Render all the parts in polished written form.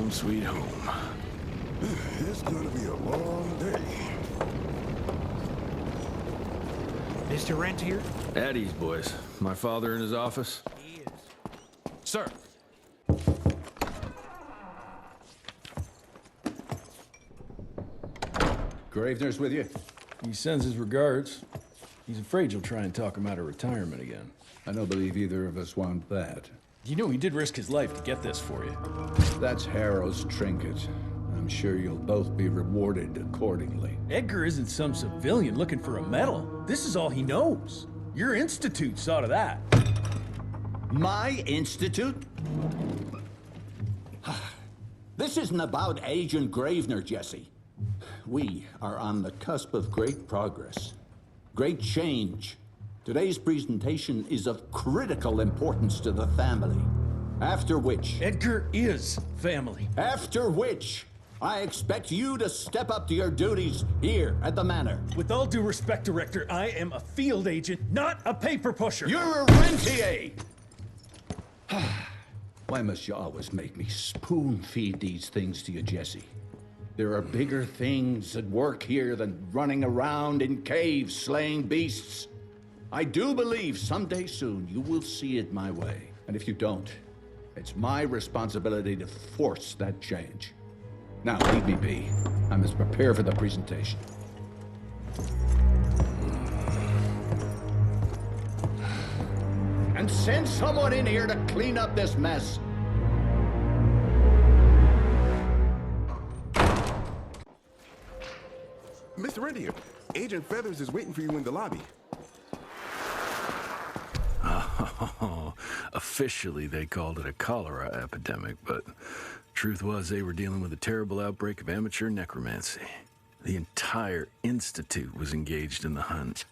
Home sweet home. It's gonna be a long day. Mr. Rentier? At ease, boys. My father in his office. He is. Sir. Gravener's with you? He sends his regards. He's afraid you'll try and talk him out of retirement again. I don't believe either of us want that. You know he did risk his life to get this for you. That's Harrow's trinket. I'm sure you'll both be rewarded accordingly. Edgar isn't some civilian looking for a medal. This is all he knows. Your institute saw to that. My institute? This isn't about Agent Gravener, Jesse. We are on the cusp of great progress, great change. Today's presentation is of critical importance to the family. After which... Edgar is family. After which, I expect you to step up to your duties here at the Manor. With all due respect, Director, I am a field agent, not a paper pusher. You're a rentier! Why must you always make me spoon-feed these things to you, Jesse? There are bigger things at work here than running around in caves slaying beasts. I do believe someday soon you will see it my way. And if you don't, it's my responsibility to force that change. Now, leave me be. I must prepare for the presentation. And send someone in here to clean up this mess. Mr. Rentier, Agent Feathers is waiting for you in the lobby. Oh, officially they called it a cholera epidemic, but truth was they were dealing with a terrible outbreak of amateur necromancy. The entire institute was engaged in the hunt.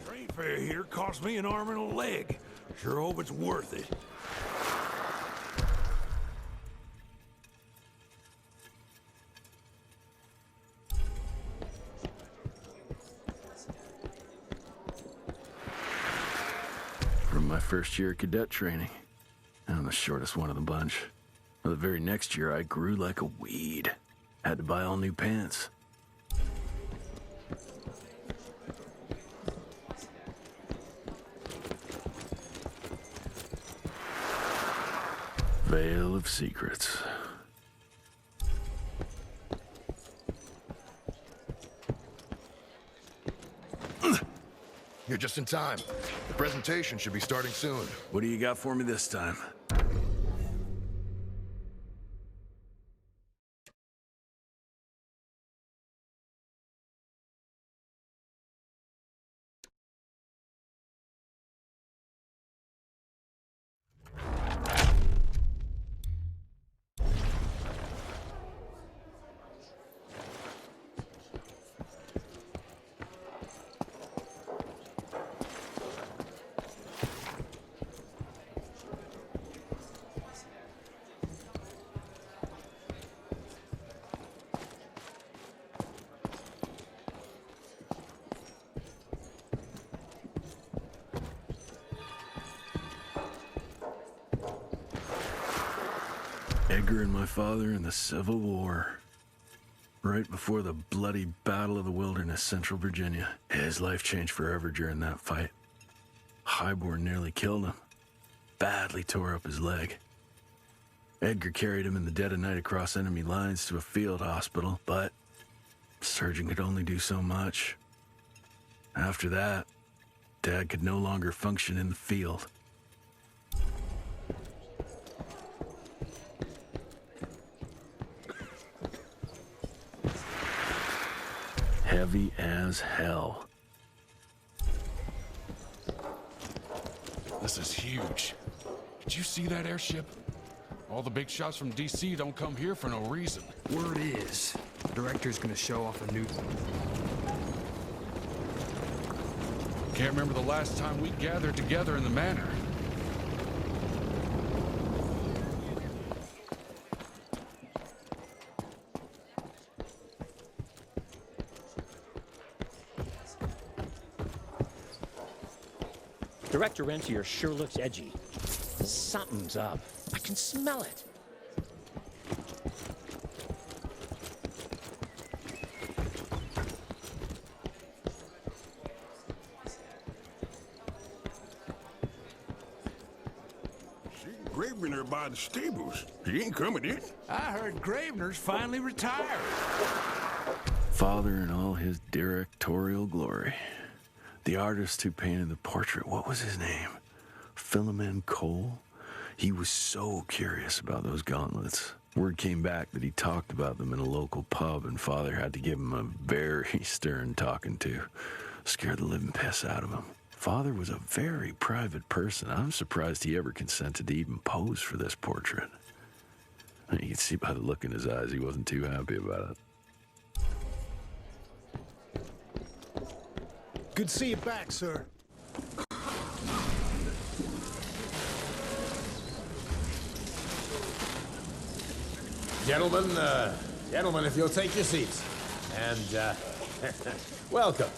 Train fare here cost me an arm and a leg. Sure hope it's worth it. From my first year of cadet training, I'm the shortest one of the bunch. Well, the very next year, I grew like a weed. Had to buy all new pants. Veil of Secrets. You're just in time. The presentation should be starting soon. What do you got for me this time? Edgar and my father in the Civil War. Right before the bloody Battle of the Wilderness, Central Virginia. His life changed forever during that fight. Highborn nearly killed him. Badly tore up his leg. Edgar carried him in the dead of night across enemy lines to a field hospital, but the surgeon could only do so much. After that, Dad could no longer function in the field. Heavy as hell. This is huge. Did you see that airship? All the big shots from DC don't come here for no reason. Word is, the director's gonna show off a new one. Can't remember the last time we gathered together in the Manor. Director Rentier sure looks edgy. Something's up. I can smell it. See Gravener by the stables. He ain't coming in. I heard Gravener's finally retired. Father in all his directorial glory. The artist who painted the portrait, what was his name? Philomen Cole? He was so curious about those gauntlets. Word came back that he talked about them in a local pub, and Father had to give him a very stern talking to. Scared the living piss out of him. Father was a very private person. I'm surprised he ever consented to even pose for this portrait. You can see by the look in his eyes he wasn't too happy about it. Good to see you back, sir. Gentlemen, if you'll take your seats. And, welcome.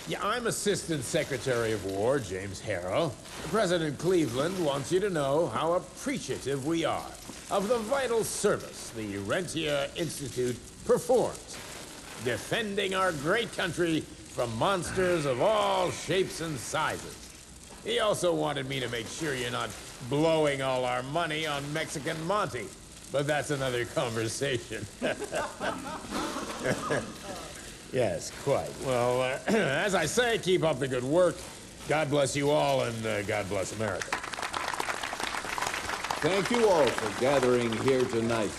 Yeah, I'm Assistant Secretary of War, James Harrow. President Cleveland wants you to know how appreciative we are of the vital service the Rentia Institute performs, defending our great country from monsters of all shapes and sizes. He also wanted me to make sure you're not blowing all our money on Mexican Monty. But that's another conversation. Yes, quite. Well, as I say, keep up the good work. God bless you all, and God bless America. Thank you all for gathering here tonight.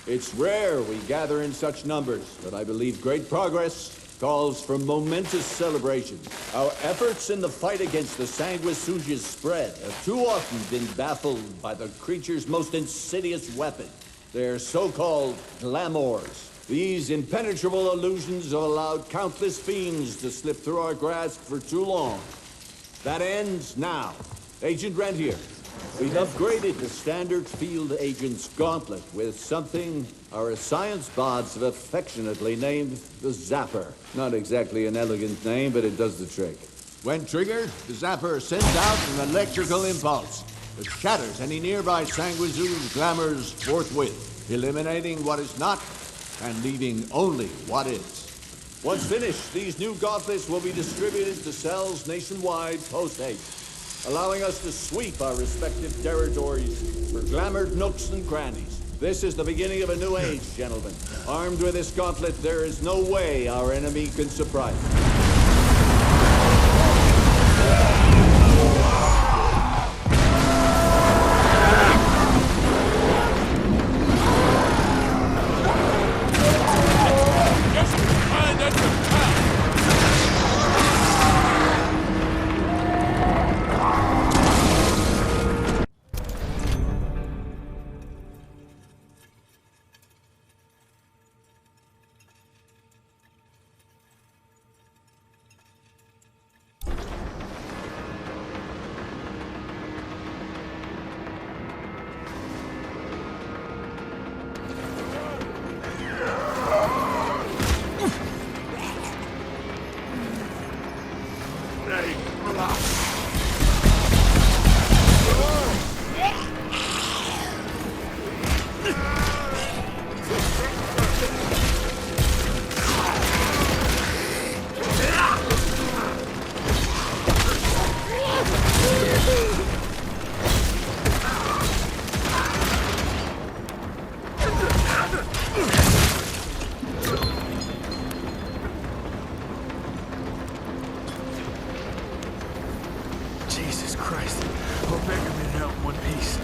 It's rare we gather in such numbers, but I believe great progress calls for momentous celebration. Our efforts in the fight against the sanguisuga's spread have too often been baffled by the creature's most insidious weapon, their so-called glamours. These impenetrable illusions have allowed countless fiends to slip through our grasp for too long. That ends now. Agent Rentier, we've upgraded the standard field agent's gauntlet with something our science bots have affectionately named the Zapper. Not exactly an elegant name, but it does the trick. When triggered, the Zapper sends out an electrical impulse that shatters any nearby sanguisuga's glamours forthwith, eliminating what is not and leaving only what is. Once finished, these new gauntlets will be distributed to cells nationwide post-haste, allowing us to sweep our respective territories for glamored nooks and crannies. This is the beginning of a new age, gentlemen. Armed with this gauntlet, there is no way our enemy can surprise us. Jesus Christ. Hope Eggerman help in one piece.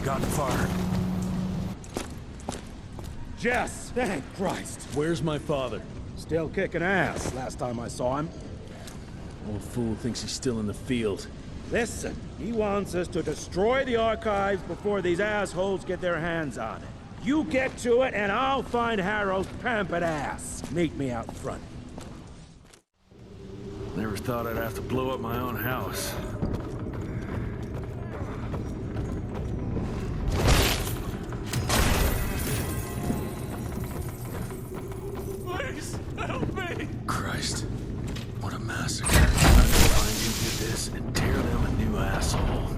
got the fire. Jess, thank Christ. Where's my father? Still kicking ass last time I saw him. Old fool thinks he's still in the field. Listen, he wants us to destroy the archives before these assholes get their hands on it. You get to it, and I'll find Harrow's pampered ass. Meet me out front. Never thought I'd have to blow up my own house. Please, help me! Christ, what a massacre. I'm gonna find who did this and tear them a new asshole.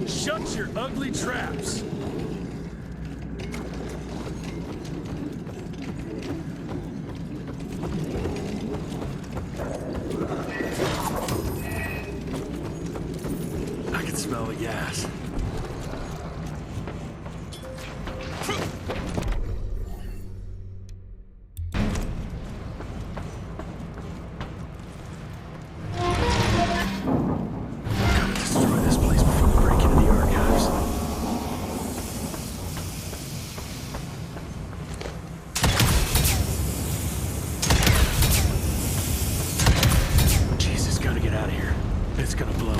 Shut your ugly traps! I can smell the gas. Gotta destroy this place before we break into the archives. Jesus, gotta get out of here. It's gonna blow.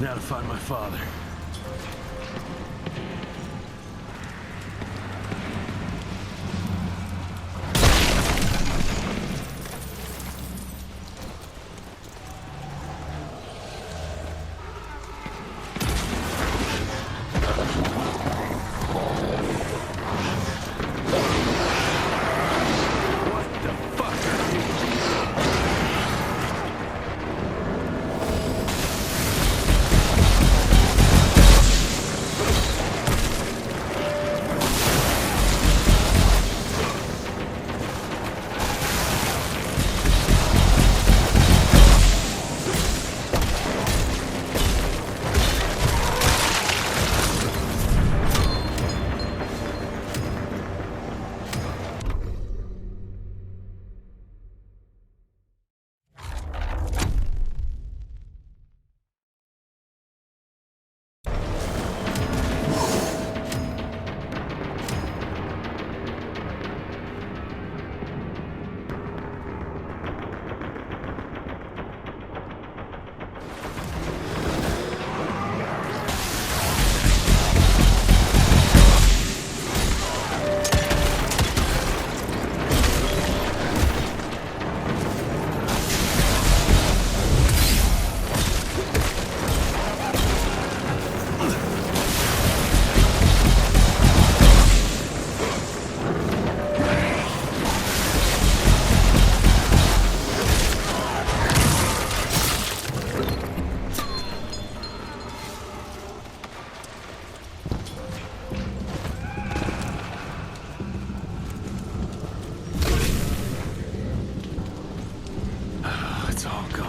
Now to find my father. It's all gone.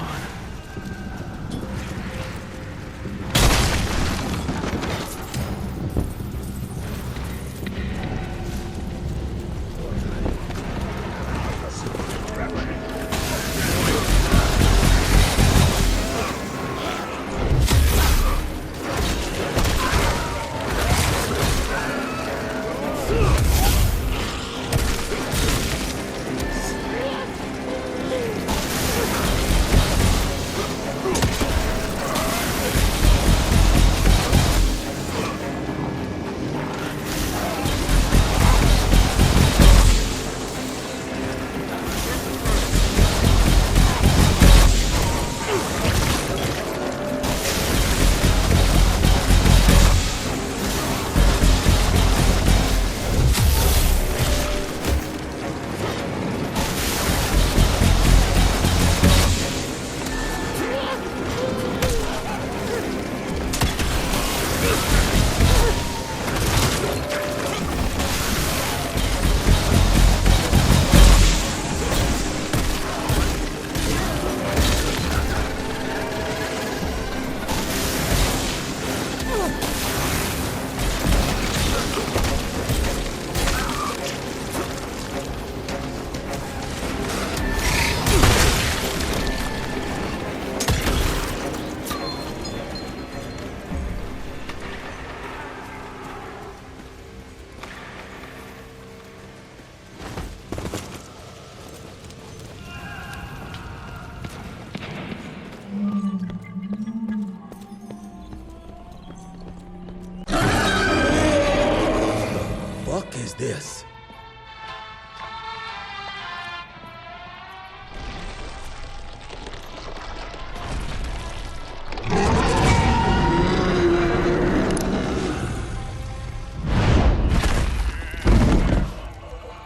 Is this?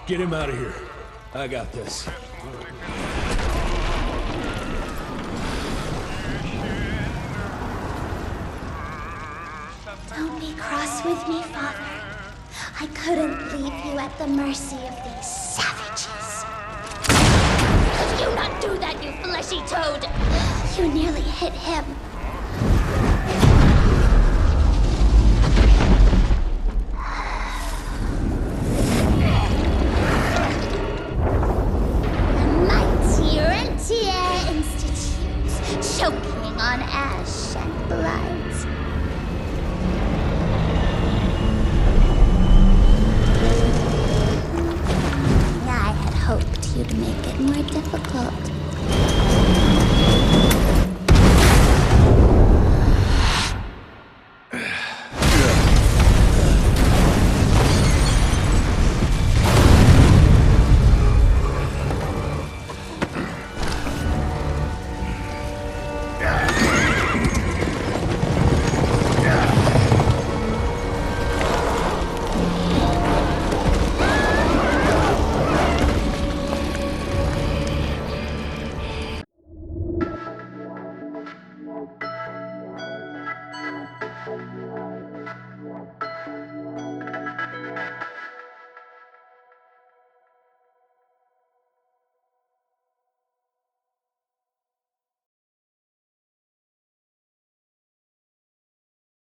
Get him out of here. I got this. Don't be cross with me, Father. I couldn't leave you at the mercy of these savages. Do not do that, you fleshy toad! You nearly hit him. The mighty Rentier Institute, choking on ash and blood. Hoped you'd make it more difficult.